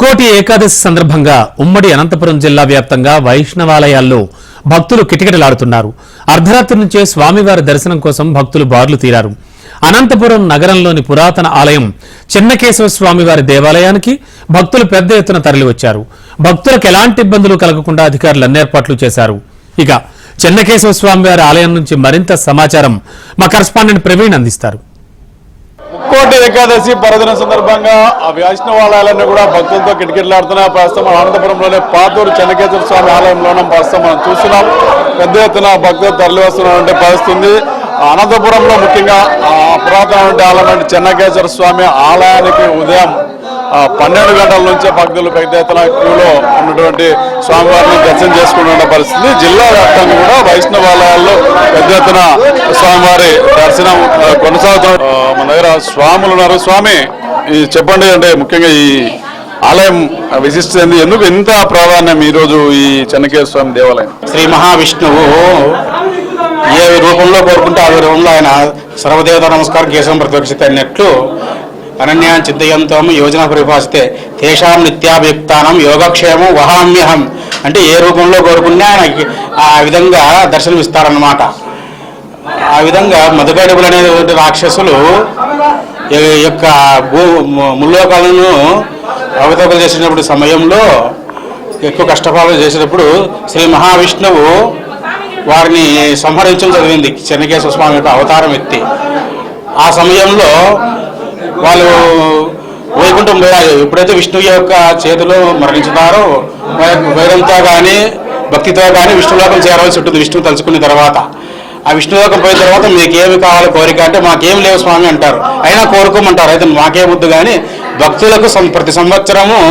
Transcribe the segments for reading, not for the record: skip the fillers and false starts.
ముక్కోటి ఏకాదశి సందర్భంగా ఉమ్మడి అనంతపురం జిల్లా వ్యాప్తంగా వైష్ణవాలయాల్లో భక్తులు కిటకిటలాడుతున్నారు. అర్ధరాత్రి నుంచే స్వామివారి దర్శనం కోసం భక్తులు బార్లు తీరారు. అనంతపురం నగరంలోని పురాతన ఆలయం చెన్నకేశవ స్వామివారి దేవాలయానికి భక్తులు పెద్ద ఎత్తున తరలివచ్చారు. భక్తులకు ఎలాంటి ఇబ్బందులు కలగకుండా అధికారులు అన్ని ఏర్పాట్లు చేశారు. ఇక చెన్నకేశవ స్వామివారి ఆలయం నుంచి మరింత సమాచారం మా కరెస్పాండెంట్ ప్రవీణ్ అందిస్తారు. ముక్కోటి ఏకాదశి పర్వదిన సందర్భంగా ఆ వైష్ణవాలయాలన్నీ కూడా భక్తులతో కిటకిటలాడుతున్న ప్రస్తుతం అనంతపురంలోనే పాతూరు చెన్నకేశ్వర స్వామి ఆలయంలోనే ప్రస్తుతం మనం చూస్తున్నాం. పెద్ద ఎత్తున భక్తులు తరలి వస్తున్నటువంటి పరిస్థితి. అనంతపురంలో ముఖ్యంగా పురాతన ఆలయం చెన్నకేశ్వర స్వామి ఆలయానికి ఉదయం 12 గంటల నుంచే భక్తులు పెద్ద ఎత్తున క్యూలో ఉన్నటువంటి స్వామివారిని దర్శనం చేసుకుంటున్న పరిస్థితి. జిల్లా వ్యాప్తంగా కూడా వైష్ణవాలయాల్లో పెద్ద ఎత్తున స్వామివారి దర్శనం కొనసాగుతున్న మన దగ్గర స్వాములు ఉన్నారు. స్వామి చెప్పండి, అంటే ముఖ్యంగా ఈ ఆలయం విశిష్టత ఎందుకు ఇంత ప్రాధాన్యం ఈరోజు ఈ చెన్నకేశ్వర స్వామి దేవాలయం? శ్రీ మహావిష్ణువు ఏ రూపంలో కోరుకుంటే ఆ రూపంలో ఆయన సర్వదేవత నమస్కారం కేశవం ప్రత్యక్షిత అన్నట్లు అనన్యాన్ చింతయంతం యోజన పరిభాషితే తేషాం నిత్యాభియుక్తానం యోగక్షేమం వహామ్యహం అంటే ఏ రూపంలో కోరుకున్నా ఆయనకి ఆ విధంగా దర్శనమిస్తారన్నమాట. ఆ విధంగా మధుకైడబులు అనేటువంటి రాక్షసులు యొక్క ముల్లోకాలను అవతవకలు చేసినప్పుడు సమయంలో ఎక్కువ కష్టపాలు చేసినప్పుడు శ్రీ మహావిష్ణువు వారిని సంహరించడం జరిగింది. చెన్నకేశ్వర స్వామి యొక్క అవతారం ఎత్తి ఆ సమయంలో వాళ్ళు వైకుంఠం పోయారు. ఎప్పుడైతే విష్ణువు యొక్క చేతిలో మరణించుతారో వైరంతో కానీ భక్తితో కానీ విష్ణులోకం చేరవలసి ఉంటుంది. విష్ణువు తలుచుకున్న తర్వాత ఆ విష్ణులోకం పోయిన తర్వాత మీకేమి కావాలి కోరిక అంటే మాకేం లేవు స్వామి అంటారు. అయినా కోరుకోమంటారు. అయితే మాకేముద్దు కానీ భక్తులకు ప్రతి సంవత్సరము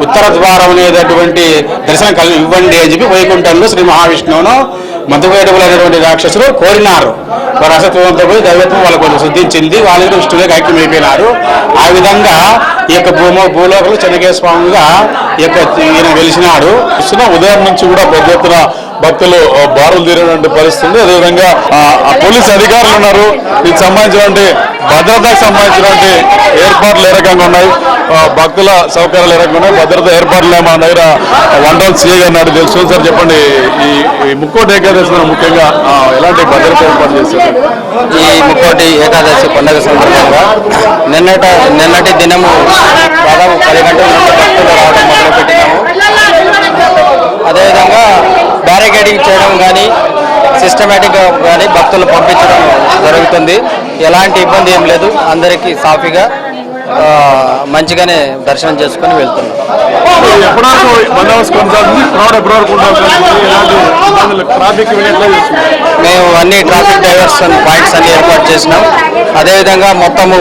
ఉత్తర ద్వారం అనేటటువంటి దర్శనం ఇవ్వండి అని చెప్పి వైకుంఠంలో శ్రీ మహావిష్ణువును మధుకైడబులు అనేటువంటి రాక్షసులు కోరినారు. వారు అసత్వంతో పోయి దైవత్వం వాళ్ళకు కొంచెం సిద్ధించింది. వాళ్ళకి విష్ణువులకు ఐక్యమైపోయినారు. ఆ విధంగా ఈ యొక్క భూలోకంలో చెన్నకేశ్వర స్వామిగా ఈ యొక్క ఈయన వెలిసినాడు. ఉదయం నుంచి కూడా పెద్ద ఎత్తున భక్తులు బారులు తీరేటువంటి పరిస్థితి. అదేవిధంగా పోలీసు అధికారులు ఉన్నారు. దీనికి సంబంధించినటువంటి భద్రతకు సంబంధించినటువంటి ఏర్పాట్లు ఏ రకంగా ఉన్నాయి, భక్తుల సౌకర్యాలు ఏ రకంగా ఉన్నాయి, భద్రత ఏర్పాట్లు మన దగ్గర వంటలు సీఏ గారు తెలుసు. సార్ చెప్పండి, ఈ ముక్కోటి ఏకాదశి ముఖ్యంగా ఎలాంటి భద్రత ఏర్పాటు చేశారు? ఈ ముక్కోటి ఏకాదశి పండుగ సందర్భంగా నిన్నటి దినము దాదాపు 10 గంటల నుంచి భక్తులు రావడం మొదలుపెట్టినాము. అదేవిధంగా బ్యారికేడింగ్ చేయడం కానీ సిస్టమేటిక్గా కానీ భక్తులు పంపించడం జరుగుతుంది. ఎలాంటి ఇబ్బంది ఏం లేదు. అందరికీ సాఫీగా మంచిగానే దర్శనం చేసుకుని వెళ్తున్నాం. మేము అన్ని ట్రాఫిక్ డైవర్షన్ పాయింట్స్ అన్ని ఏర్పాటు చేసినాం. అదేవిధంగా మొత్తము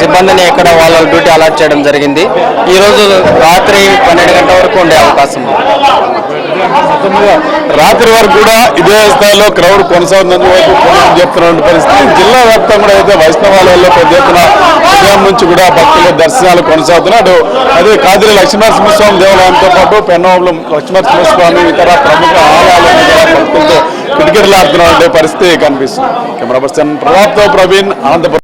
సిబ్బందిని ఎక్కడ వాళ్ళ డ్యూటీ అలాట్ చేయడం జరిగింది. ఈరోజు రాత్రి 12 గంటల వరకు ఉండే అవకాశం ఉంది. రాత్రి వరకు కూడా ఇదే స్థాయిలో క్రౌడ్ కొనసాగుతున్నందుకు చెప్తున్న పరిస్థితి. జిల్లా వ్యాప్తంగా కూడా అయితే వైష్ణవాలయాల్లో పెద్ద ఎత్తున ఉదయం నుంచి కూడా భక్తుల దర్శనాలు కొనసాగుతున్నాడు. అదే కాదిరి లక్ష్మీనరసింహస్వామి దేవాలయంతో పాటు పెన్నోబులం లక్ష్మీనరసింహస్వామి ఇతర ప్రముఖ ఆలయాలను కూడా భక్తులతో కిటకిటలాడుతున్న పరిస్థితి కనిపిస్తుంది. కెమెరా పర్సన్ ప్రభాత్తో ప్రవీణ్, అనంతపురం.